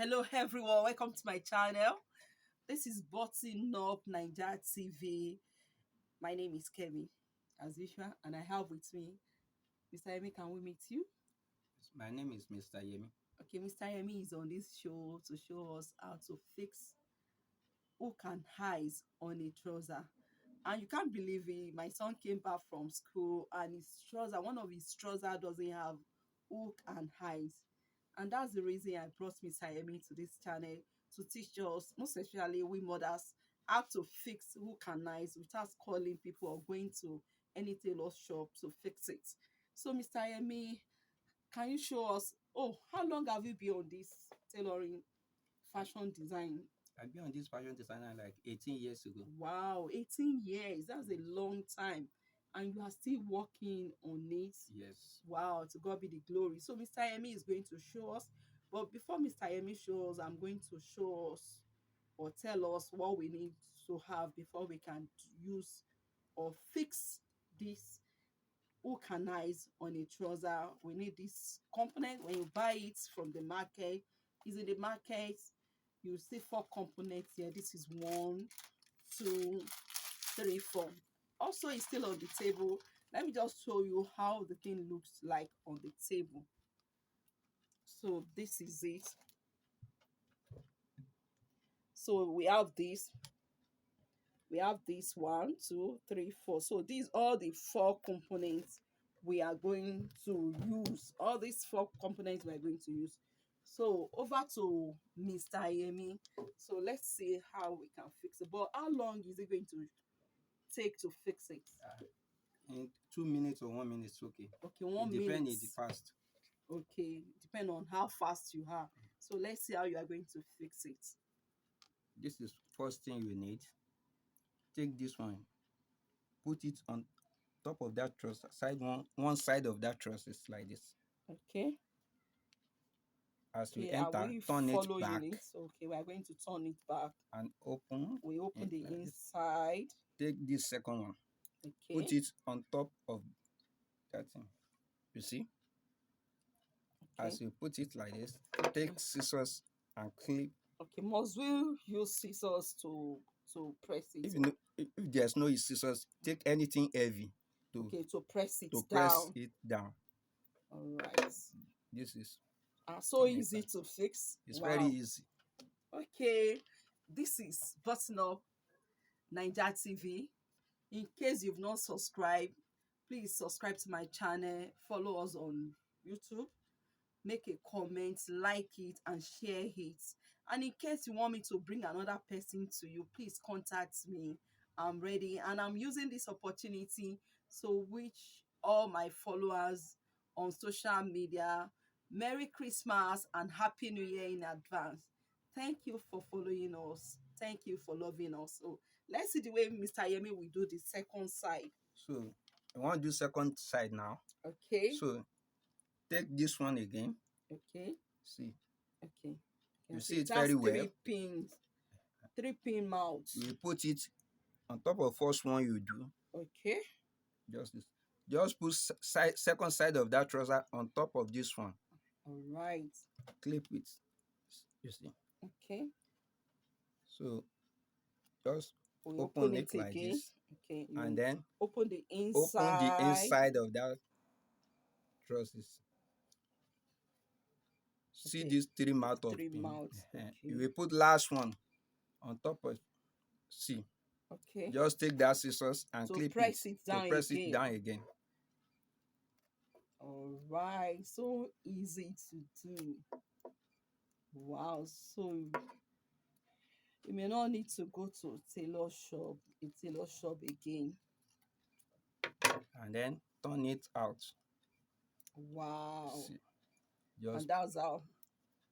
Hello everyone, welcome to my channel. This is Button Up Niger TV. My name is Kemi, as usual, and I have with me Mr. Yemi. Can we meet you? My name is Mr. Yemi. Okay, Mr. Yemi is on this show to show us how to fix hook and eyes on a trouser. And you can't believe it, my son came back from school and his trouser, one of his trouser doesn't have hook and eyes. And that's the reason I brought Miss Hayemi to this channel to teach us, most especially we mothers, how to fix hook and eyes without calling people or going to any tailor shop to fix it. So Mr. Hayemi, can you show us, how long have you been on this tailoring fashion design? I've been on this fashion designer like 18 years ago. Wow, 18 years. That's a long time. And you are still working on it. Yes. Wow, to God be the glory. So Mr. Yemi is going to show us. But before Mr. Yemi shows, I'm going to show us or tell us what we need to have before we can use or fix this hook and eyes on a trouser. We need this component. When you buy it from the market, is in the market, you see 4 components here. This is 1, 2, 3, 4. Also, it's still on the table. Let me just show you how the thing looks like on the table. So this is it. So we have this. We have this 1, 2, 3, 4. So these are the 4 components we are going to use. All these 4 components we are going to use. So over to Mr. Yemi. So let's see how we can fix it. But how long is it going to take to fix it? In 2 minutes or 1 minute, it's okay. Okay, 1 minute. Depends on the fast. Okay, depend on how fast you are. So let's see how you are going to fix it. This is first thing you need. Take this one, put it on top of that truss. One side of that truss is like this. Okay. As we Okay, are enter, we turn it following back it? Okay, we are going to turn it back. and open. We open it the like this. inside. Take this second one. Okay. Put it on top of that thing. You see? Okay. As you put it like this, take scissors and clip. Okay, must we use scissors to press it? If there's no scissors, take anything heavy to press it press it down. All right. This is so easy to fix. It's very easy. Okay, this is Button Up Niger TV. In case you've not subscribed, please subscribe to my channel, follow us on YouTube, make a comment, like it and share it. And in case you want me to bring another person to you, please contact me. I'm ready, and I'm using this opportunity to wish all my followers on social media Merry Christmas and Happy New Year in advance. Thank you for following us. Thank you for loving us. So let's see the way Mr. Yemi will do the second side. So I want to do second side now. Okay. So take this one again. Okay. See. Okay. You see it very well. 3 pins. 3-pin mouth. You put it on top of first one you do. Okay. Just this. Just put second side of that trouser on top of this one. All right. Clip it. You see. Okay. So just open it like again. this. Okay. And then open the inside. Open the inside of that trousers. See these 3 mouth of pin. Okay. You will put last one on top of. See. Okay. Just take that scissors and clip press it down to press again. it down again. All right, so easy to do. Wow, so you may not need to go to a tailor shop again. And then turn it out. Wow. See. And that's how.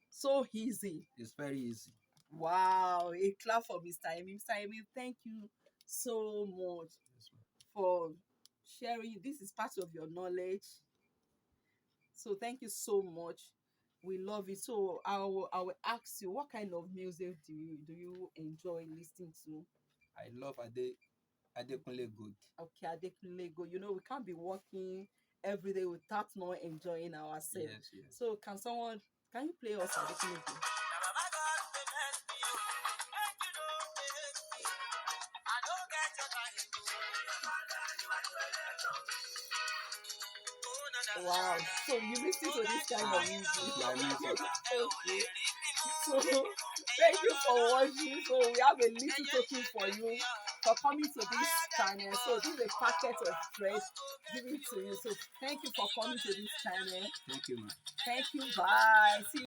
So easy. It's very easy. Wow, a clap for Mr. Yemi. Mr. Yemi, thank you so much for sharing. This is part of your knowledge. So thank you so much. We love it. So I will ask you, what kind of music do you enjoy listening to? I love Adekunle Gold. Okay, Adekunle Gold. You know, we can't be working every day without not enjoying ourselves. Yes. So can you play us Adekunle Gold? Wow. So you listen to this kind of music. My music. Okay. So thank you for watching. So we have a little token for you for coming to this channel. So this is a packet of thread given to you. So thank you for coming to this channel. Thank you, man. Thank you. Bye. See you.